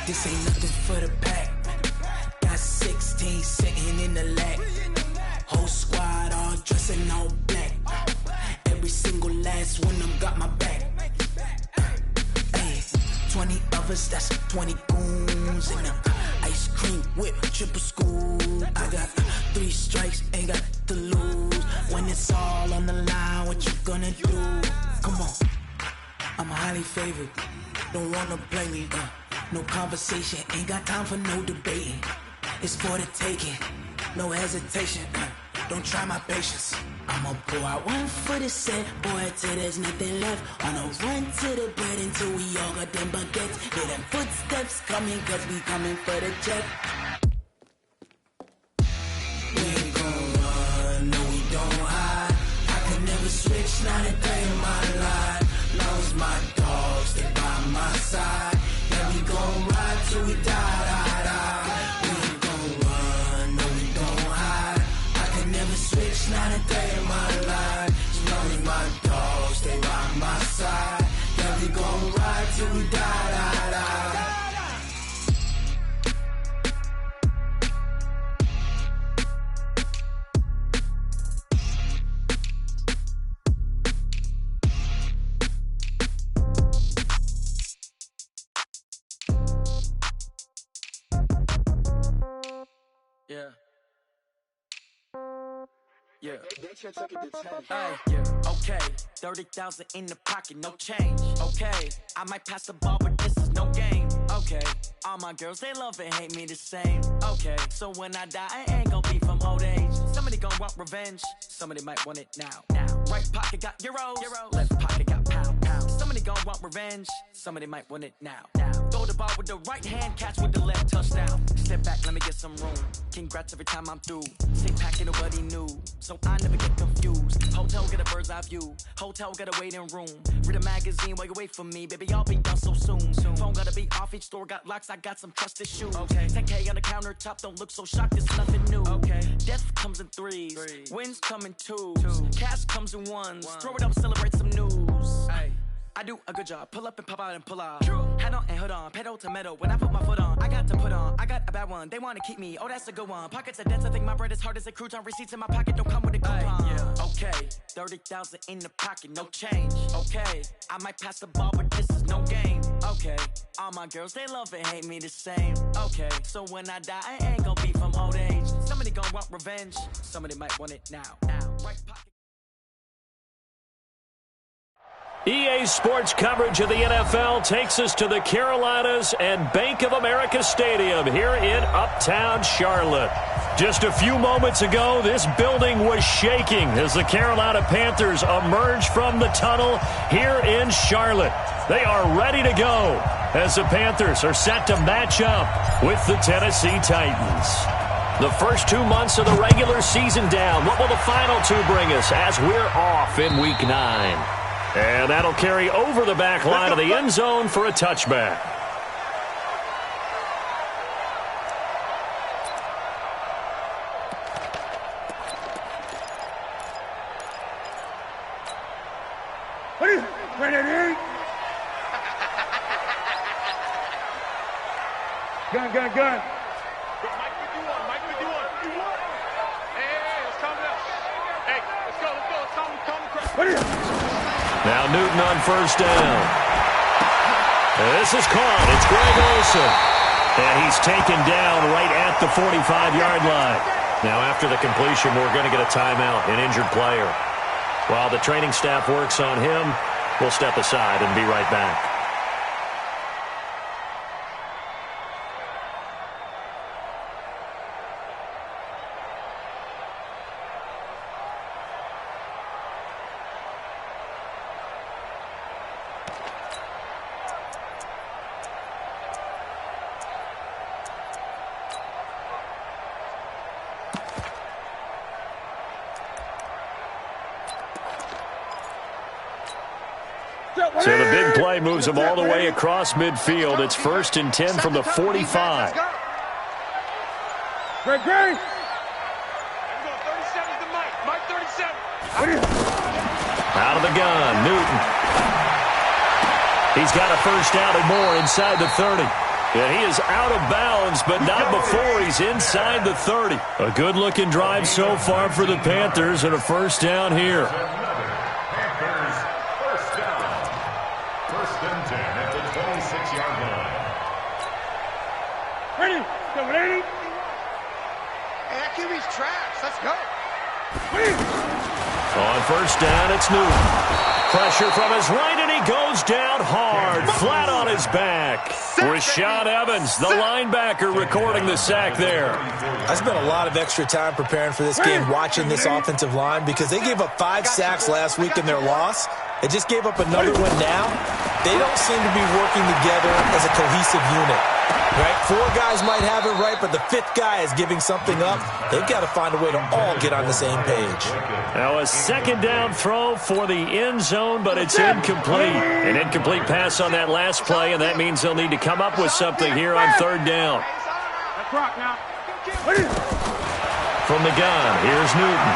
This ain't nothing for the pack. Got 16 sitting in the lap. Whole squad all dressing all black. Every single last one of them got my back. Hey, 20 of us, that's 20 goons in the ice cream whip, triple scoop. I got 3 strikes, ain't got to lose. When it's all on the line, what you gonna do? Come on, I'm highly favored. Don't wanna play me, no conversation, ain't got time for no debating. It's for the taking, no hesitation, don't try my patience. I'ma pull out one for the set, boy, till there's nothing left. On a run to the bread until we all got them baguettes. Hear them footsteps coming, cause we coming for the check. We ain't gon' run, no we don't hide. I can never switch, not a day in my life. Long as my dogs stay by my side. Yeah, we gon' ride till we die, die, die. We ain't gon' run, no we don't hide. I can never switch, not a day in my life. As long as my dogs stay by my side. Yeah, we gon' ride till we die, die, die. Yeah. Yeah. Hey, yeah. Okay. 30,000 in the pocket, no change. Okay. I might pass the ball, but this is no game. Okay. All my girls, they love and hate me the same. Okay. So when I die, I ain't gon' be from old age. Somebody gon' want revenge. Somebody might want it now. Right pocket got euros. Left pocket got pound. Somebody gon' want revenge. Somebody might want it now. Throw the ball with the right hand, catch with the left, touchdown. Step back, let me get some room. Congrats every time I'm through. Stay packing nobody new, so I never get confused. Hotel get a bird's eye view. Hotel got a waiting room. Read a magazine while you wait for me, baby. I'll be done so soon. Phone gotta be off. Each store got locks. I got some trusted shoes. Okay. 10K on the countertop. Don't look so shocked. It's nothing new. Okay. Death comes in threes. Wins come in twos. Cash comes in ones. Throw it up, celebrate some news. Hey. I do a good job. Pull up and pop out and pull out. Hat on and hood on. Pedal to metal. When I put my foot on, I got to put on. I got a bad one. They want to keep me. Oh, that's a good one. Pockets are dense. I think my bread is hard as a crouton. Receipts in my pocket don't come with a coupon. Yeah. Okay. 30,000 in the pocket. No change. Okay. I might pass the ball, but this is no game. Okay. All my girls, they love and hate me the same. Okay. So when I die, I ain't gonna be from old age. Somebody gonna want revenge. Somebody might want it now. Right pocket. EA Sports coverage of the NFL takes us to the Carolinas and Bank of America Stadium here in Uptown Charlotte. Just a few moments ago, this building was shaking as the Carolina Panthers emerged from the tunnel here in Charlotte. They are ready to go as the Panthers are set to match up with the Tennessee Titans. The first 2 months of the regular season down. What will the final 2 bring us as we're off in Week 9? And that'll carry over the back line of the end zone for a touchback. Gun. Mike, we do one. Hey, let's calm down. Hey, let's go. Calm the crowd. Now Newton on first down. This is caught. It's Greg Olsen. And he's taken down right at the 45-yard line. Now after the completion, we're going to get a timeout, an injured player. While the training staff works on him, we'll step aside and be right back. So the big play moves him all the way across midfield. It's 1st and 10 from the 45. Great. 37 to Mike 37. Out of the gun, Newton. He's got a first down and more inside the 30. And he is out of bounds, but not before he's inside the 30. A good-looking drive so far for the Panthers and a first down here. Panthers, first down. First and 10 at the 26-yard line. Ready? Go, ready? Hey, that QB's trash. Let's go. On first down, it's Newton. Pressure from his right, and he goes down hard, flat on his back. Rashaan Evans, the linebacker, recording the sack there. I spent a lot of extra time preparing for this game, watching this offensive line, because they gave up 5 sacks last week in their loss. They just gave up another one now. They don't seem to be working together as a cohesive unit. Right? 4 guys might have it right, but the 5th guy is giving something up. They've got to find a way to all get on the same page. Now a second down throw for the end zone, but it's incomplete. An incomplete pass on that last play, and that means they'll need to come up with something here on third down. From the gun, here's Newton.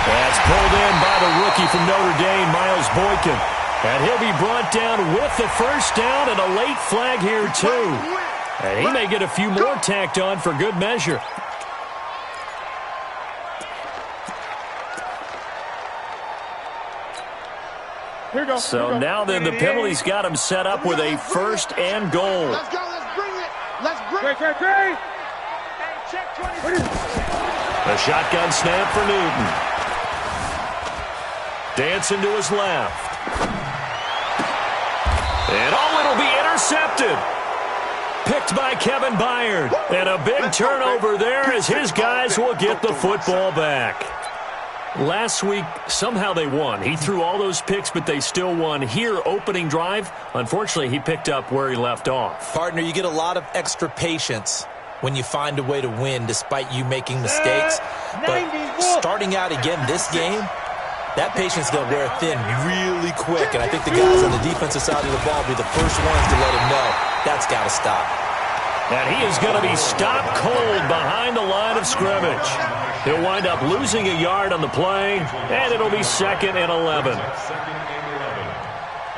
That's pulled in by the rookie from Notre Dame, Miles Boykin. And he'll be brought down with the first down and a late flag here, too. And he may get a few more tacked on for good measure. So now then, the penalty's got him set up with a first and goal. Let's go. Let's bring it. Let's bring it. Great. Hey, check 20. A shotgun snap for Newton. Dancing to his left. And it'll be intercepted. Picked by Kevin Byard. And a big turnover there as his guys will get the football back. Last week, somehow they won. He threw all those picks, but they still won. Here, opening drive, unfortunately, he picked up where he left off. Partner, you get a lot of extra patience when you find a way to win despite you making mistakes. But starting out again this game, that patience is going to wear thin really quick, and I think the guys on the defensive side of the ball will be the first ones to let him know that's got to stop. And he is going to be stopped cold behind the line of scrimmage. He'll wind up losing a yard on the play, and it'll be 2nd and 11. Second and 11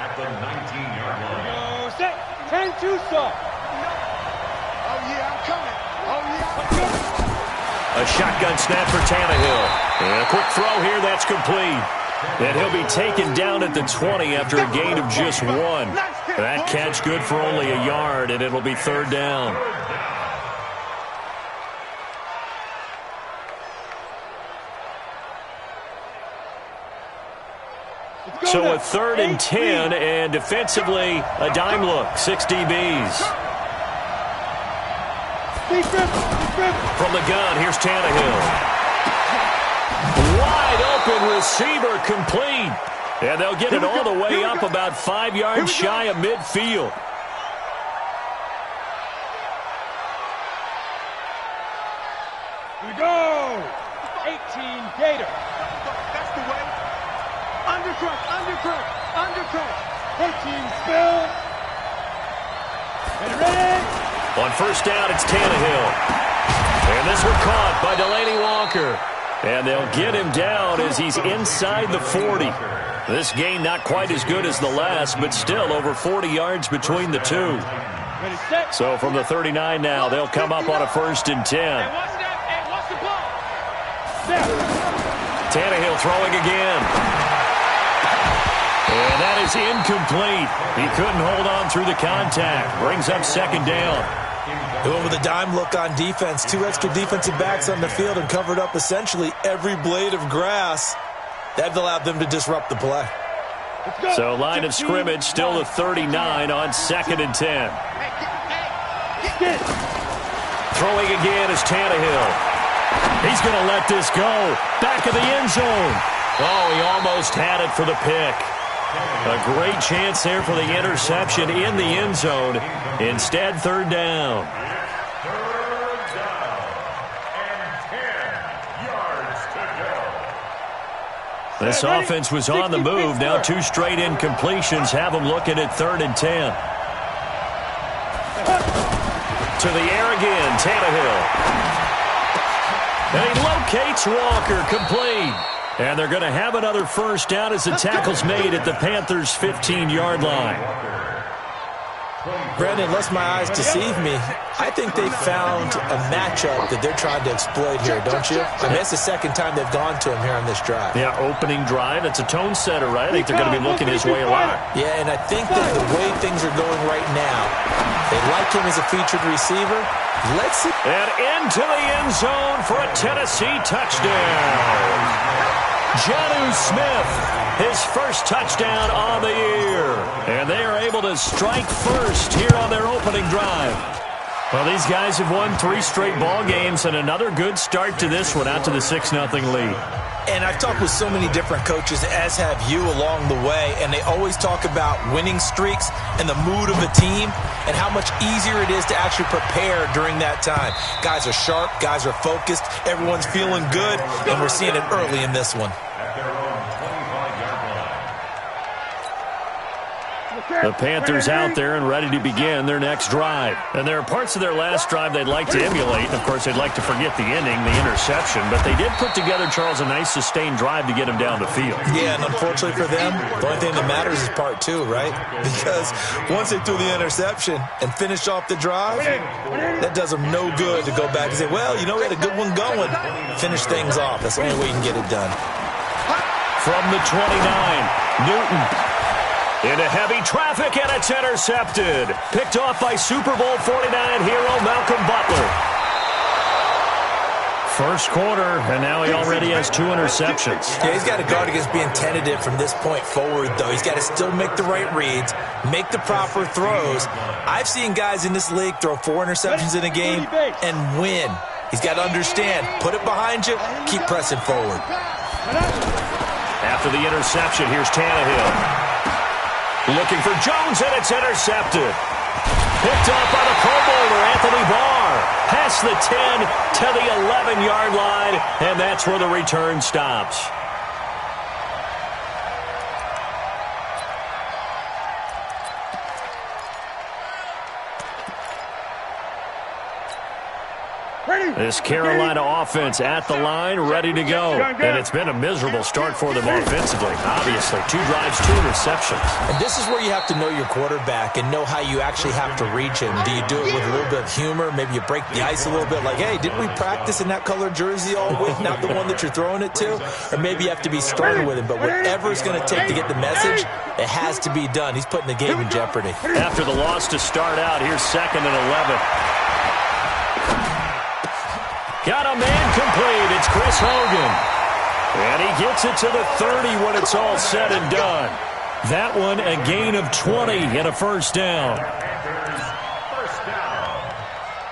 at the 19-yard line. Go, set. 10-2 soft. Oh, yeah, I'm coming. Oh, yeah, I'm coming. A shotgun snap for Tannehill. And a quick throw here, that's complete. And he'll be taken down at the 20 after a gain of just 1. That catch good for only a yard, and it'll be third down. So a 3rd and 10, and defensively, a dime look, 6 DBs. From the gun, here's Tannehill. Wide open receiver complete. And they'll get it all the way up about 5 yards shy of midfield. Here we go. 18 Gator. That's the way. Undercrush. 14 spill. Ready? On first down, it's Tannehill. And this one caught by Delaney Walker. And they'll get him down as he's inside the 40. This gain not quite as good as the last, but still over 40 yards between the two. So from the 39 now, they'll come up on a 1st and 10. Tannehill throwing again. And that is incomplete. He couldn't hold on through the contact. Brings up 2nd down. Going with a dime look on defense. 2 extra defensive backs on the field and covered up essentially every blade of grass. That allowed them to disrupt the play. So line of scrimmage still the 39 on 2nd and 10. Throwing again is Tannehill. He's going to let this go. Back of the end zone. Oh, he almost had it for the pick. A great chance there for the interception in the end zone. Instead, 3rd down. This offense was on the move. Now 2 straight incompletions have them looking at 3rd and 10. To the air again, Tannehill. And he locates Walker, complete. And they're going to have another first down as the tackle's made at the Panthers' 15-yard line. Brandon, unless my eyes deceive me, I think they found a matchup that they're trying to exploit here, don't you? I mean, it's the second time they've gone to him here on this drive. Yeah, opening drive. It's a tone setter, right? I think they're going to be looking his way a lot. Yeah, and I think that the way things are going right now, they like him as a featured receiver. Let's see. And into the end zone for a Tennessee touchdown. Jonnu Smith, his first touchdown on the year. And they are able to strike first here on their opening drive. Well, these guys have won 3 straight ball games and another good start to this one out to the 6-0 lead. And I've talked with so many different coaches, as have you along the way, and they always talk about winning streaks and the mood of a team and how much easier it is to actually prepare during that time. Guys are sharp, guys are focused, everyone's feeling good, and we're seeing it early in this one. The Panthers out there and ready to begin their next drive. And there are parts of their last drive they'd like to emulate. And, of course, they'd like to forget the inning, the interception. But they did put together, Charles, a nice sustained drive to get him down the field. Yeah, and unfortunately for them, the only thing that matters is part 2, right? Because once they threw the interception and finished off the drive, that does them no good to go back and say, well, you know, we had a good one going. Finish things off. That's the only way you can get it done. From the 29, Newton. Into heavy traffic, and it's intercepted. Picked off by Super Bowl 49 hero Malcolm Butler. First quarter, and now he already has 2 interceptions. Yeah, he's got to guard against being tentative from this point forward, though. He's got to still make the right reads, make the proper throws. I've seen guys in this league throw 4 interceptions in a game and win. He's got to understand, put it behind you, keep pressing forward. After the interception, here's Tannehill. Looking for Jones, and it's intercepted. Picked off by the Pro Bowler, Anthony Barr. Past the 10 to the 11-yard line, and that's where the return stops. This Carolina offense at the line, ready to go. And it's been a miserable start for them offensively. Obviously, 2 drives, 2 interceptions. And this is where you have to know your quarterback and know how you actually have to reach him. Do you do it with a little bit of humor? Maybe you break the ice a little bit like, hey, didn't we practice in that colored jersey all week, not the one that you're throwing it to? Or maybe you have to be stern with him. But whatever it's going to take to get the message, it has to be done. He's putting the game in jeopardy. After the loss to start out, here's 2nd and 11. Got a man complete. It's Chris Hogan. And he gets it to the 30 when it's all said and done. That one a gain of 20 and a first down.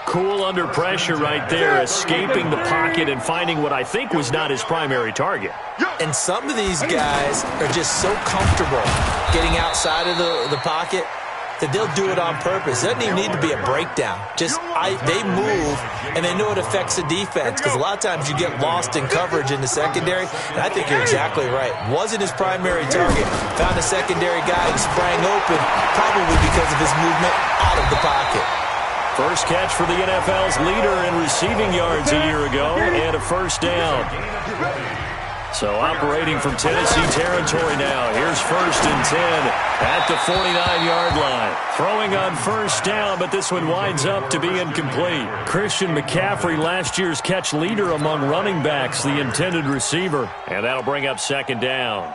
Cool under pressure right there, escaping the pocket and finding what I think was not his primary target. And some of these guys are just so comfortable getting outside of the pocket that they'll do it on purpose. It doesn't even need to be a breakdown. They move, and they know it affects the defense, because a lot of times you get lost in coverage in the secondary, and I think you're exactly right. Wasn't his primary target. Found a secondary guy who sprang open, probably because of his movement out of the pocket. First catch for the NFL's leader in receiving yards a year ago, and a first down. So operating from Tennessee territory now. Here's 1st and 10 at the 49-yard line. Throwing on first down, but this one winds up to be incomplete. Christian McCaffrey, last year's catch leader among running backs, the intended receiver. And that'll bring up 2nd down.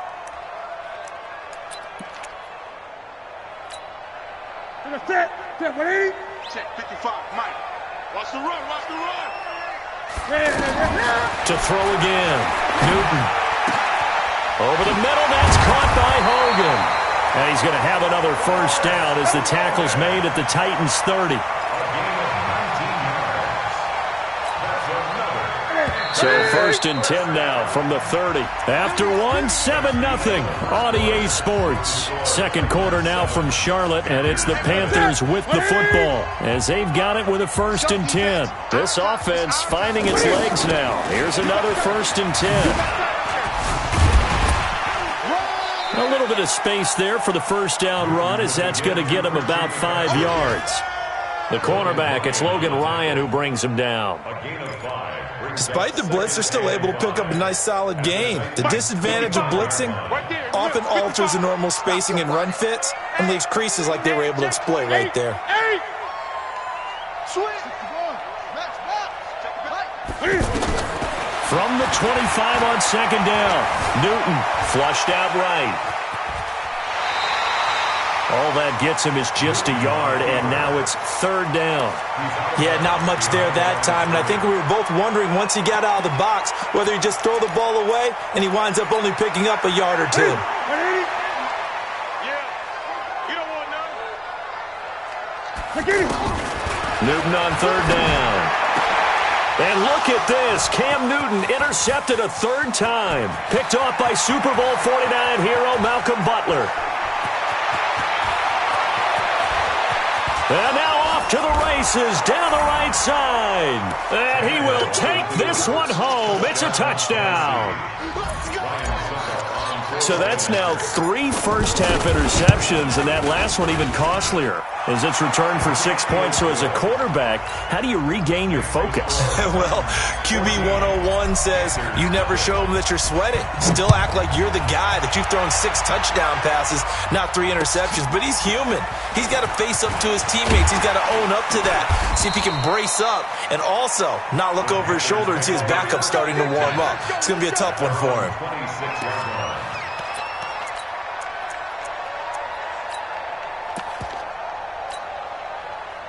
Set, 180. Check 55, Mike. Watch the run, watch the run. To throw again. Newton. Over the middle, that's caught by Hogan. And he's going to have another first down as the tackle's made at the Titans' 30. So 1st and 10 now from the 30. After 7-0 on EA Sports. Second quarter now from Charlotte, and it's the Panthers with the football as they've got it with a 1st and 10. This offense finding its legs now. Here's another 1st and 10. A little bit of space there for the first down run, as that's going to get him about 5 yards. The cornerback, it's Logan Ryan who brings him down. Despite the blitz, they're still able to pick up a nice solid gain. The disadvantage of blitzing, often alters the normal spacing and run fits and leaves creases like they were able to exploit right there. From the 25 on second down, Newton flushed out right. All that gets him is just a yard, and now it's third down. Yeah, not much there that time, and I think we were both wondering once he got out of the box whether he'd just throw the ball away, and he winds up only picking up a yard or two. Newton on third down. And look at this. Cam Newton intercepted a third time. Picked off by Super Bowl 49 hero Malcolm Butler. And now off to the races down the right side. And he will take this one home. It's a touchdown. So that's now 3 first-half interceptions, and that last one even costlier as it's returned for 6 points. So as a quarterback, how do you regain your focus? Well, QB 101 says you never show them that you're sweating. Still act like you're the guy, that you've thrown 6 touchdown passes, not 3 interceptions. But he's human. He's got to face up to his teammates. He's got to own up to that, see if he can brace up, and also not look over his shoulder and see his backup starting to warm up. It's going to be a tough one for him.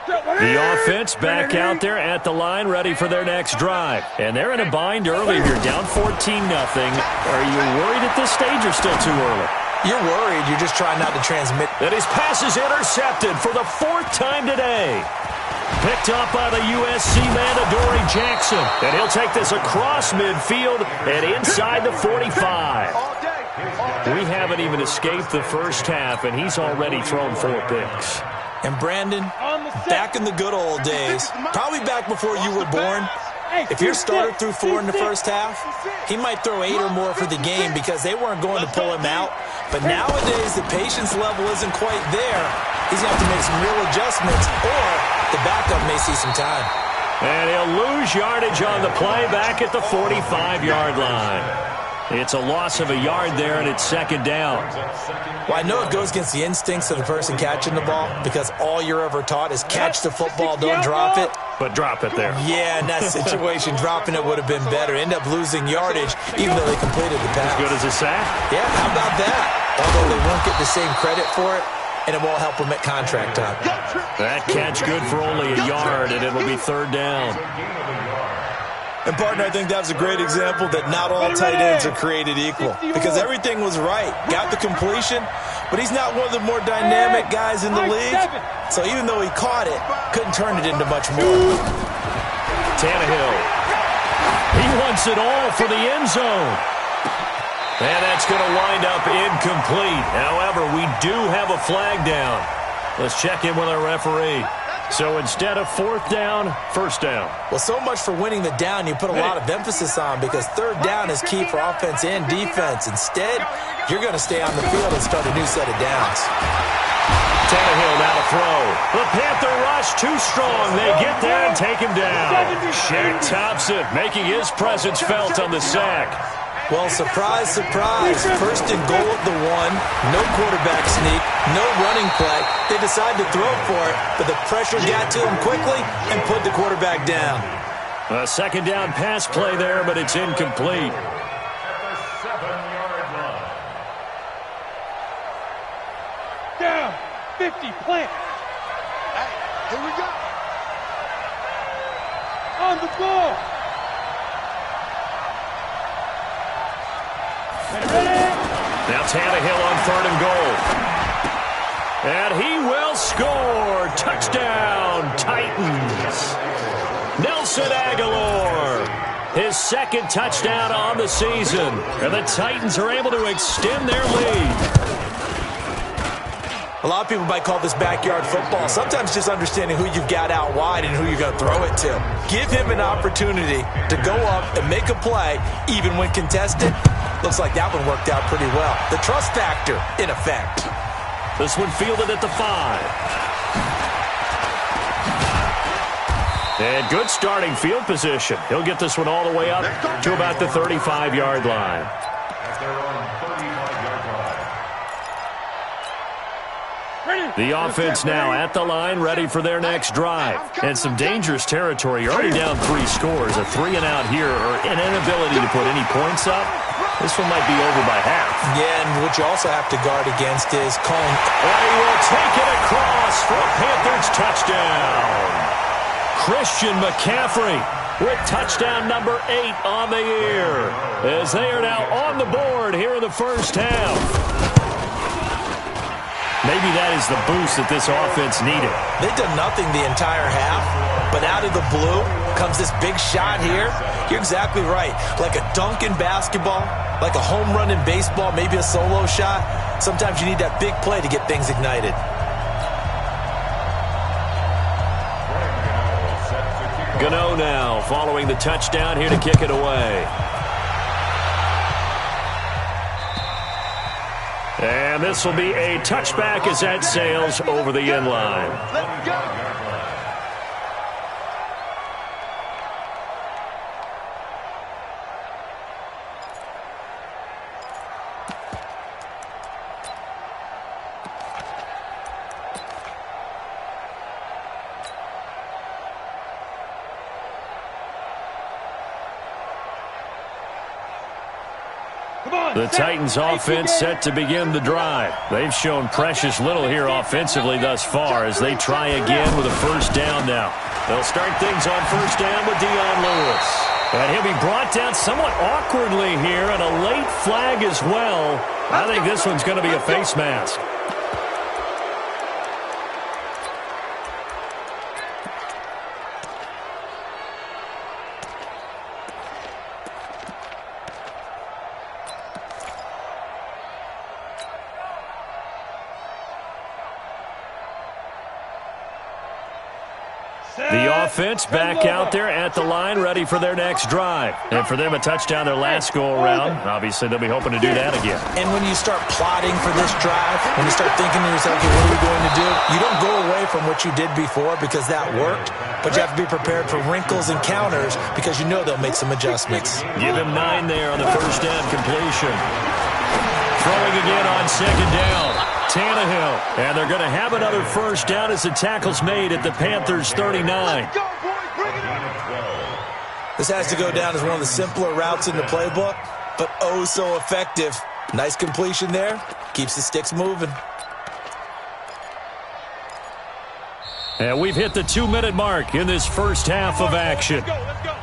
The offense back out there at the line, ready for their next drive. And they're in a bind early here, down 14-0. Are you worried at this stage or still too early? You're worried. You're just trying not to transmit. And his pass is intercepted for the 4th time today. Picked up by the USC man, Adoree Jackson. And he'll take this across midfield and inside the 45. We haven't even escaped the first half, and he's already thrown 4 picks. And Brandon, back in the good old days, probably back before you were born, if your starter threw 4 in the first half, he might throw 8 or more for the game because they weren't going to pull him out. But nowadays, the patience level isn't quite there. He's going to have to make some real adjustments, or the backup may see some time. And he'll lose yardage on the play back at the 45-yard line. It's a loss of a yard there, and it's second down. Well, I know it goes against the instincts of the person catching the ball because all you're ever taught is catch the football, don't drop it. But drop it there. Yeah, in that situation, dropping it would have been better. End up losing yardage, even though they completed the pass. As good as a sack? Yeah, how about that? Although they won't get the same credit for it, and it won't help them at contract time. That catch good for only a yard, and it'll be third down. And, partner, I think that was a great example that not all tight ends are created equal because everything was right. Got the completion, but he's not one of the more dynamic guys in the league. So even though he caught it, couldn't turn it into much more. Tannehill. He wants it all for the end zone. And that's going to wind up incomplete. However, we do have a flag down. Let's check in with our referee. So instead of 4th down, first down. Well, so much for winning the down you put a lot of emphasis on because third down is key for offense and defense. Instead, you're going to stay on the field and start a new set of downs. Tannehill now to throw. The Panther rush too strong. They get there and take him down. Shaq Thompson making his presence felt on the sack. Well, surprise, surprise. 1st and goal at the 1. No quarterback sneak. No running play. They decide to throw for it, but the pressure got to him quickly and put the quarterback down. A second down pass play there, but it's incomplete. Down. 50, plant. Hey, here we go. On the ball. Now Tannehill on 3rd and goal. And he will score. Touchdown, Titans. Nelson Aguilar. His 2nd touchdown on the season. And the Titans are able to extend their lead. A lot of people might call this backyard football. Sometimes just understanding who you've got out wide and who you're going to throw it to. Give him an opportunity to go up and make a play, even when contested. Looks like that one worked out pretty well. The trust factor, in effect. This one fielded at the 5. And good starting field position. He'll get this one all the way up to about the 35-yard line. At their own 35-yard line. The offense now at the line, ready for their next drive. And some dangerous territory. You're already down 3 scores. A 3-and-out here or an inability to put any points up. This one might be over by half. Yeah, and what you also have to guard against is calling. And he will take it across for a Panthers touchdown. Christian McCaffrey with touchdown number 8 on the year, as they are now on the board here in the first half. Maybe that is the boost that this offense needed. They've done nothing the entire half, but out of the blue comes this big shot here. You're exactly right. Like a dunk in basketball, like a home run in baseball, maybe a solo shot. Sometimes you need that big play to get things ignited. Gano now following the touchdown here to kick it away. And this will be a touchback as that sails over the end line. Let's go. The Titans offense set to begin the drive. They've shown precious little here offensively thus far as they try again with a first down now. They'll start things on first down with Dion Lewis. And he'll be brought down somewhat awkwardly here, and a late flag as well. I think this one's going to be a face mask. The offense back out there at the line, ready for their next drive. And for them, a touchdown their last go-around. Obviously, they'll be hoping to do that again. And when you start plotting for this drive, when you start thinking to yourself, okay, what are we going to do? You don't go away from what you did before because that worked, but you have to be prepared for wrinkles and counters because you know they'll make some adjustments. Give him 9 there on the first down completion. Throwing again on second down. Tannehill. And they're going to have another first down as the tackle's made at the Panthers' 39. This has to go down as one of the simpler routes in the playbook, but oh so effective. Nice completion there. Keeps the sticks moving. And we've hit the 2-minute mark in this first half of action. Let's go.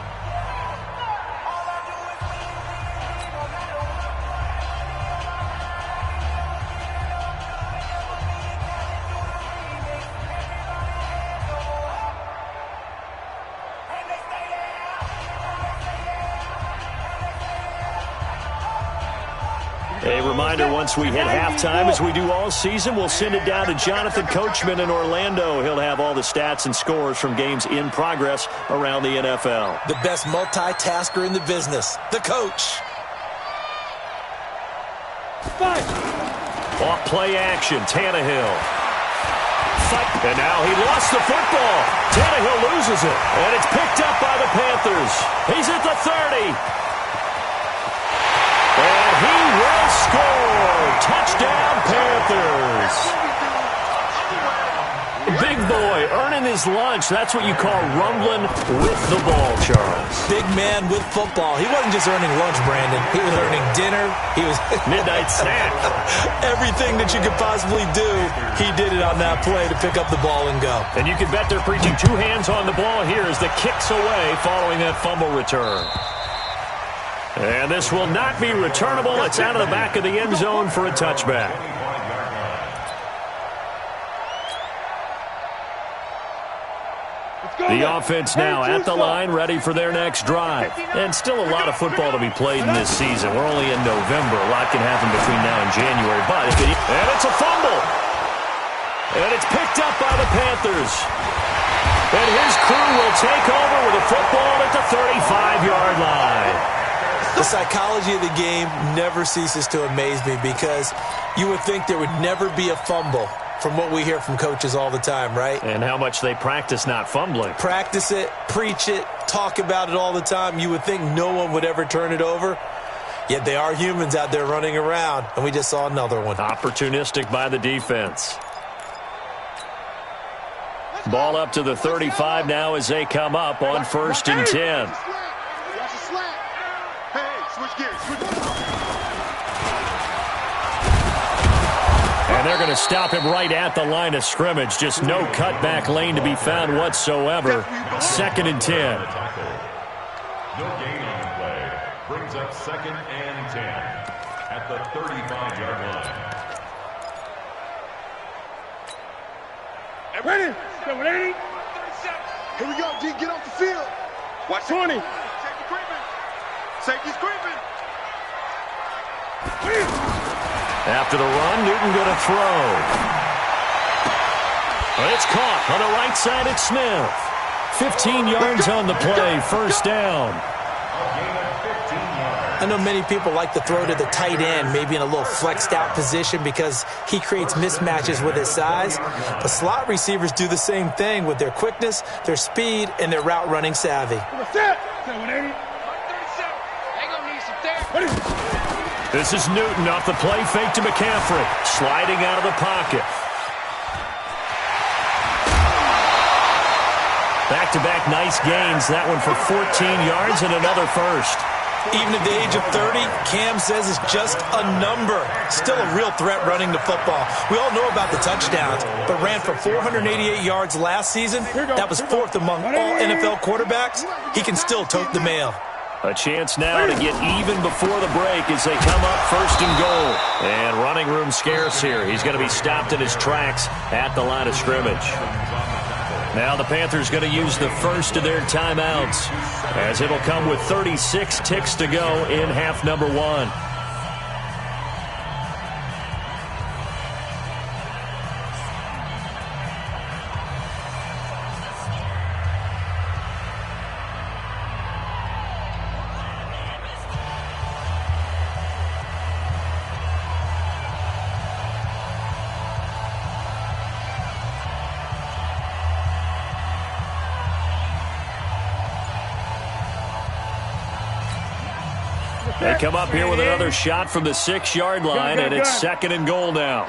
A reminder, once we hit halftime, as we do all season, we'll send it down to Jonathan Coachman in Orlando. He'll have all the stats and scores from games in progress around the NFL. The best multitasker in the business, the coach. Off play action, Tannehill. And now he lost the football. Tannehill loses it, and it's picked up by the Panthers. He's at the 30. And he will score. Touchdown, Panthers. Big boy earning his lunch. That's what you call rumbling with the ball, Charles. Big man with football. He wasn't just earning lunch, Brandon. He was earning dinner. He was midnight snack. Everything that you could possibly do, he did it on that play to pick up the ball and go. And you can bet they're preaching 2 hands on the ball here as the kick's away following that fumble return. And this will not be returnable. It's out of the back of the end zone for a touchback. The offense now at the line, ready for their next drive. And still a lot of football to be played in this season. We're only in November. A lot can happen between now and January. And it's a fumble. And it's picked up by the Panthers. And his crew will take over with a football at the 35-yard line. The psychology of the game never ceases to amaze me because you would think there would never be a fumble from what we hear from coaches all the time, right? And how much they practice not fumbling. Practice it, preach it, talk about it all the time. You would think no one would ever turn it over. Yet they are humans out there running around, and we just saw another one. Opportunistic by the defense. Ball up to the 35 now as they come up on 1st and 10. And they're going to stop him right at the line of scrimmage. Just no cutback lane to be found whatsoever. 2nd and 10. No gain on the play. Brings up 2nd and 10 at the 35-yard line. Ready? 780. Here we go, D. Get off the field. Watch 20. Safety creeping. Safety's creeping. After the run, Newton going to throw. But it's caught on the right side at Smith. 15 yards on the play, 1st down. I know many people like to throw to the tight end, maybe in a little flexed out position because he creates mismatches with his size. But slot receivers do the same thing with their quickness, their speed, and their route running savvy. This is Newton off the play fake to McCaffrey. Sliding out of the pocket. Back-to-back nice gains. That one for 14 yards and another first. Even at the age of 30, Cam says it's just a number. Still a real threat running the football. We all know about the touchdowns, but ran for 488 yards last season. That was 4th among all NFL quarterbacks. He can still tote the mail. A chance now to get even before the break as they come up 1st and goal. And running room scarce here. He's going to be stopped in his tracks at the line of scrimmage. Now the Panthers going to use the first of their timeouts as it'll come with 36 ticks to go in half number 1. They come up here with another shot from the 6-yard line, and it's 2nd and goal now.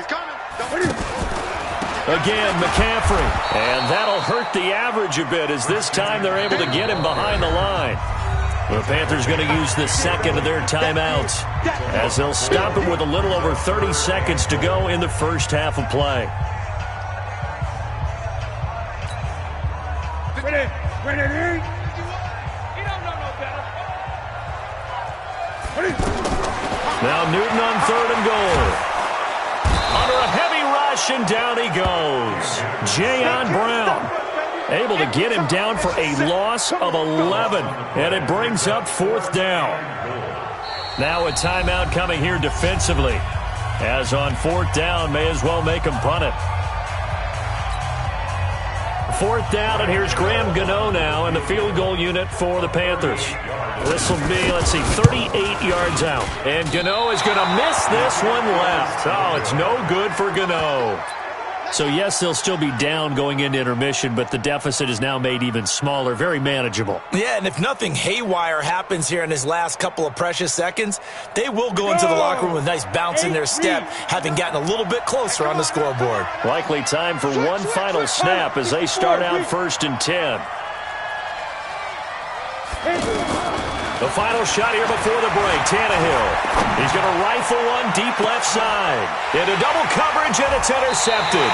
Again, McCaffrey. And that'll hurt the average a bit as this time they're able to get him behind the line. The Panthers going to use the 2nd of their timeouts as they'll stop him with a little over 30 seconds to go in the first half of play. Ready. Now Newton on 3rd and goal. Under a heavy rush, and down he goes. Jayon Brown able to get him down for a loss of 11, and it brings up 4th down. Now a timeout coming here defensively, as on 4th down, may as well make him punt it. 4th down, and here's Graham Gano now in the field goal unit for the Panthers. This will be, 38 yards out. And Gano is going to miss this one left. Oh, it's no good for Gano. So, yes, they'll still be down going into intermission, but the deficit is now made even smaller, very manageable. Yeah, and if nothing haywire happens here in his last couple of precious seconds, they will go into the locker room with a nice bounce in their step, having gotten a little bit closer on the scoreboard. Likely time for one final snap as they start out 1st and 10. The final shot here before the break, Tannehill. He's going to rifle one deep left side. Into double coverage, and it's intercepted.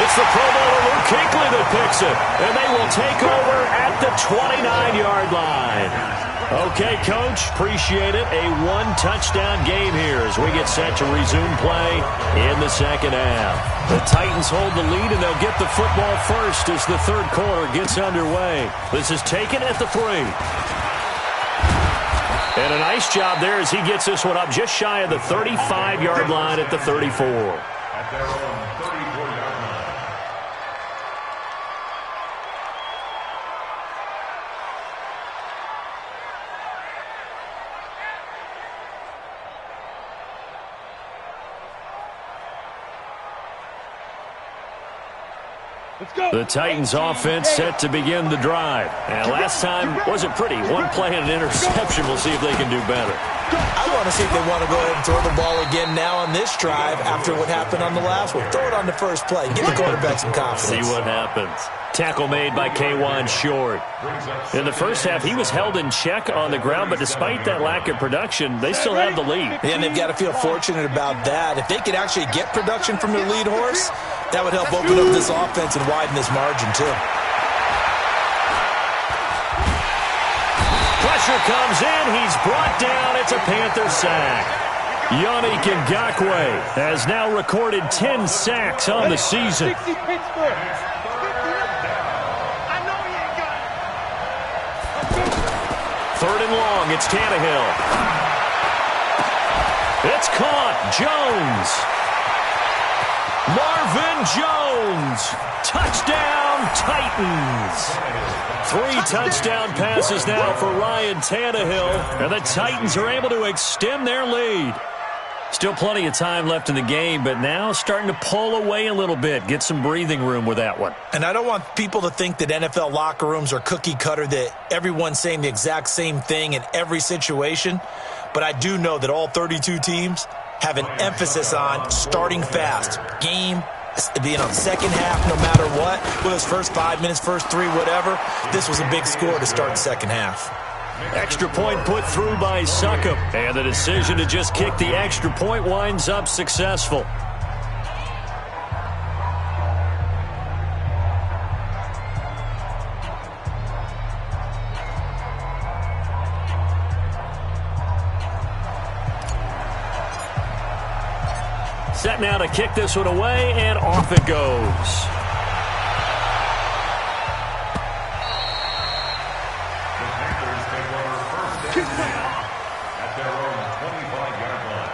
It's the Pro Bowler Luke Kuechly that picks it, and they will take over at the 29-yard line. Okay, Coach, appreciate it. A one-touchdown game here as we get set to resume play in the second half. The Titans hold the lead, and they'll get the football first as the third quarter gets underway. This is taken at the 3. And a nice job there as he gets this one up just shy of the 35-yard line at the 34. At their own 34-yard line. The Titans offense set to begin the drive. And last time wasn't pretty. One play and an interception. We'll see if they can do better. I want to see if they want to go ahead and throw the ball again now on this drive after what happened on the last one. Throw it on the first play. Give the quarterback some confidence. See what happens. Tackle made by K'Wan Short. In the first half, he was held in check on the ground, but despite that lack of production, they still have the lead. Yeah, and they've got to feel fortunate about that. If they could actually get production from their lead horse, that would help open up this offense and widen this margin, too. Pressure comes in. He's brought down. It's a Panther sack. Yannick Ngakoue has now recorded 10 sacks on the season. Third and long. It's Tannehill. It's caught. Jones. Marvin Jones. Touchdown, Titans. 3 touchdown passes now for Ryan Tannehill, and the Titans are able to extend their lead. Still plenty of time left in the game, but now starting to pull away a little bit, get some breathing room with that one. And I don't want people to think that NFL locker rooms are cookie cutter, that everyone's saying the exact same thing in every situation, but I do know that all 32 teams have an emphasis on starting fast. Game being on second half no matter what, whether it's first 5 minutes, first 3, whatever. This was a big score to start the second half. Extra point put through by Succop, and the decision to just kick the extra point winds up successful. Set now to kick this one away, and off it goes. At their own 25-yard line.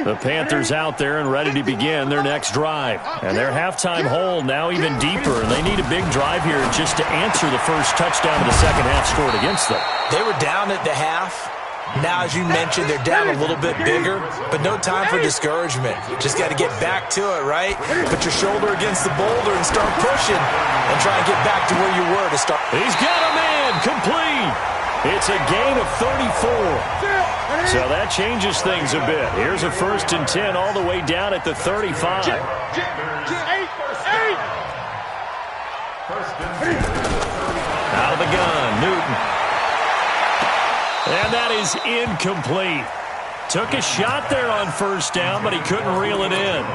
The Panthers out there and ready to begin their next drive. And their halftime hole now even deeper, and they need a big drive here just to answer the first touchdown of the second half scored against them. They were down at the half. Now, as you mentioned, they're down a little bit bigger, but no time for discouragement. Just got to get back to it, right? Put your shoulder against the boulder and start pushing and try and get back to where you were to start. He's got a man complete. It's a gain of 34. So that changes things a bit. Here's a 1st and 10 all the way down at the 35. Out of the gun, Newton. And that is incomplete. Took a shot there on first down, but he couldn't reel it in.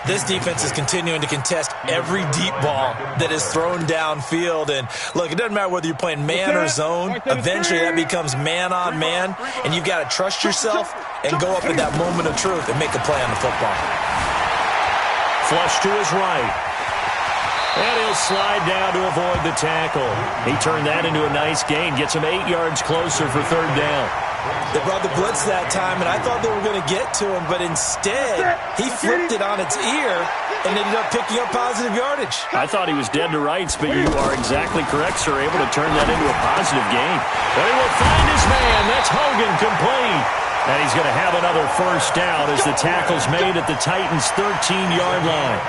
This defense is continuing to contest every deep ball that is thrown downfield. And, look, it doesn't matter whether you're playing man or zone. Eventually that becomes man on man, and you've got to trust yourself and go up in that moment of truth and make a play on the football. Flush to his right. And he'll slide down to avoid the tackle. He turned that into a nice gain, gets him 8 yards closer for 3rd down. They brought the blitz that time, and I thought they were going to get to him, but instead, he flipped it on its ear and ended up picking up positive yardage. I thought he was dead to rights, but you are exactly correct, sir, able to turn that into a positive gain. But he will find his man. That's Hogan complete. And he's going to have another 1st down as the tackle's made at the Titans' 13-yard line.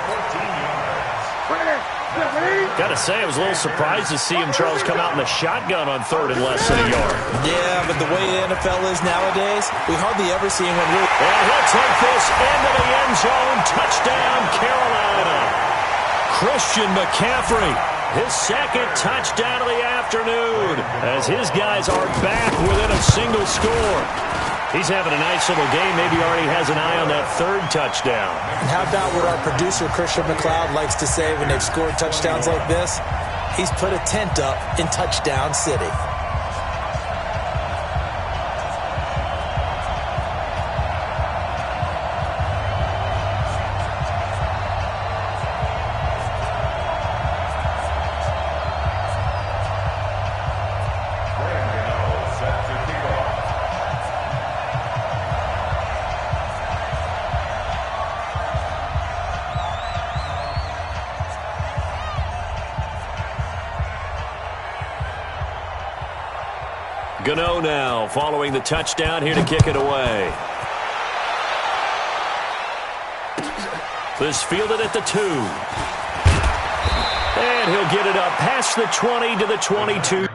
Got to say, I was a little surprised to see him, Charles, come out in the shotgun on 3rd and less than a yard. Yeah, but the way the NFL is nowadays, we hardly ever see anyone really. And he'll take this into the end zone. Touchdown, Carolina. Christian McCaffrey, his 2nd touchdown of the afternoon, as his guys are back within a single score. He's having a nice little game. Maybe already has an eye on that 3rd touchdown. And how about what our producer, Christian McLeod, likes to say when they've scored touchdowns like this? He's put a tent up in Touchdown City. Cano now following the touchdown here to kick it away. This fielded at the 2. And he'll get it up past the 20 to the 22.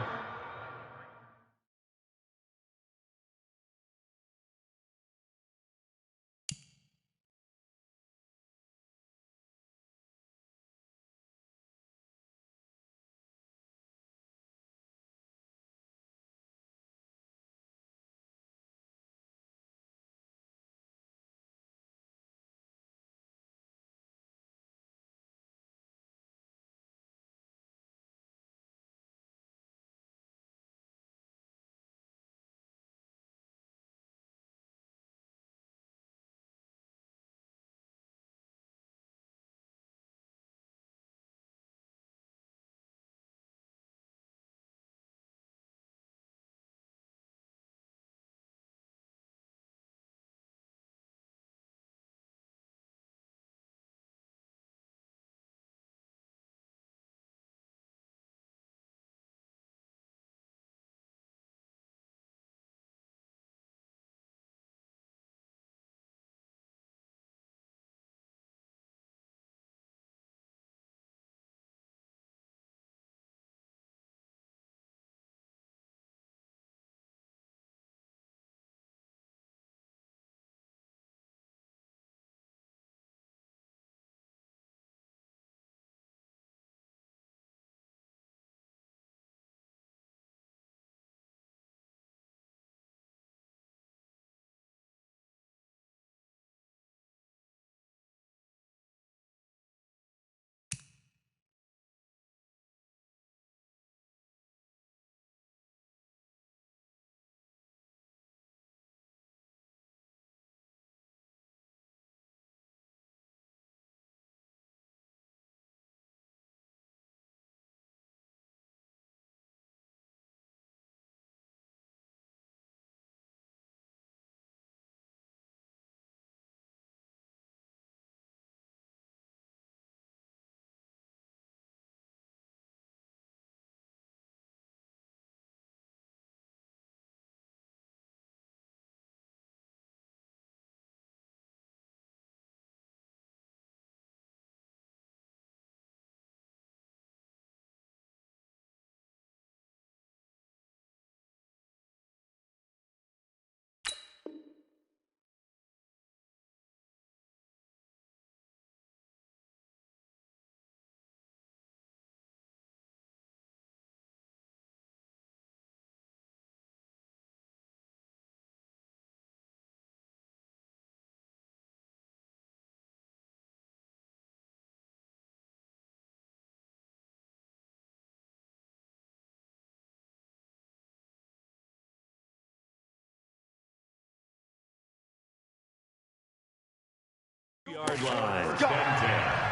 Yard line. Let's go.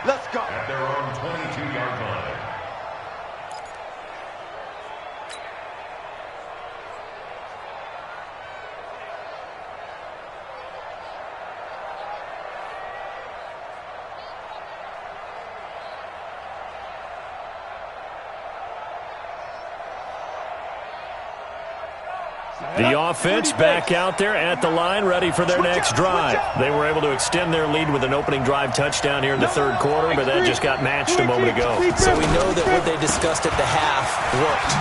Let's go. At their own 22-yard line. The offense back out there at the line, ready for their next drive. They were able to extend their lead with an opening drive touchdown here in the third quarter, but that just got matched a moment ago. So we know that what they discussed at the half worked.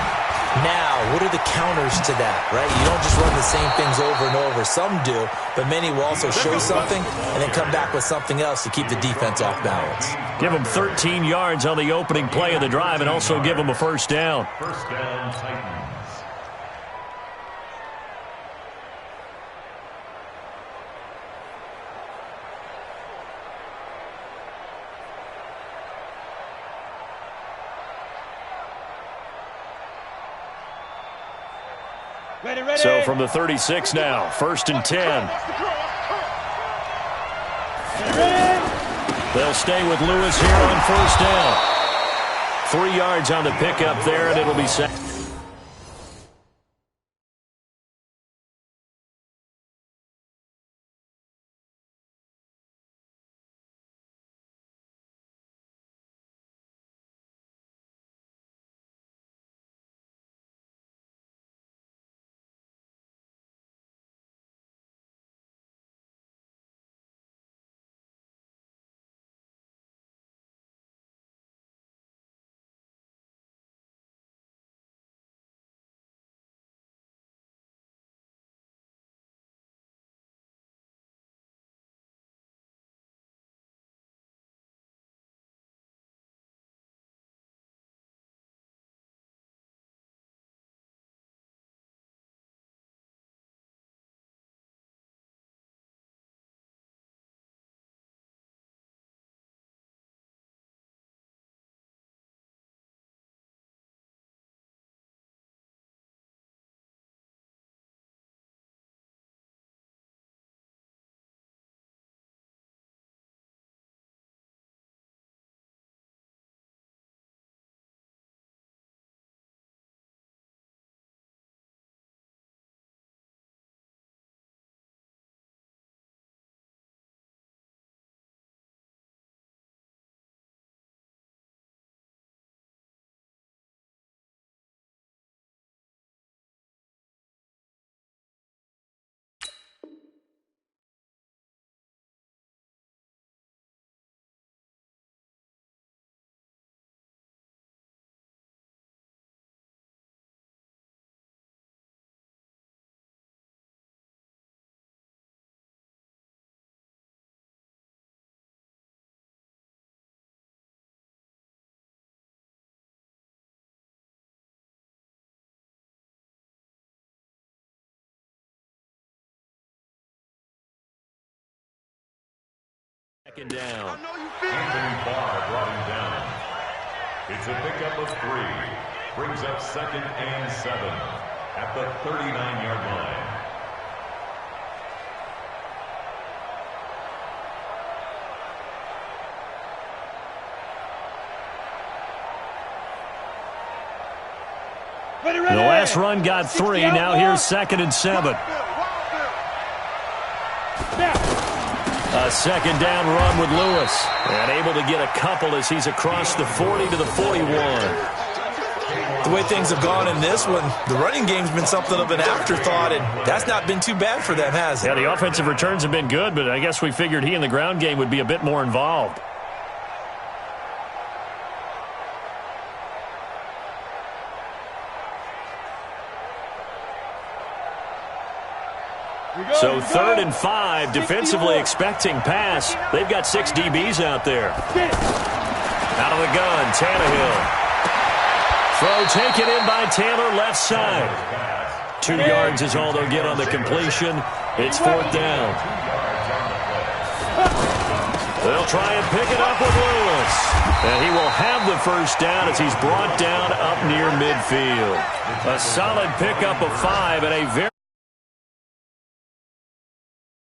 Now, what are the counters to that, right? You don't just run the same things over and over. Some do, but many will also show something and then come back with something else to keep the defense off balance. Give them 13 yards on the opening play of the drive and also give them a first down. First down, Titans. So from the 36 now, 1st and 10. They'll stay with Lewis here on 1st down. 3 yards on the pickup there, and it'll be set. Second down. Anthony Barr brought him down. It's a pickup of 3. Brings up 2nd and 7 at the 39-yard line. The last run got 3. Now here's 2nd and 7. A second down run with Lewis. And able to get a couple as he's across the 40 to the 41. The way things have gone in this one, the running game's been something of an afterthought, and that's not been too bad for them, has it? Yeah, the offensive returns have been good, but I guess we figured he in the ground game would be a bit more involved. So 3rd and 5, defensively expecting pass. They've got 6 DBs out there. Out of the gun, Tannehill. Throw taken in by Taylor, left side. 2 yards is all they'll get on the completion. It's 4th down. They'll try and pick it up with Lewis. And he will have the first down as he's brought down up near midfield. A solid pickup of 5 and a very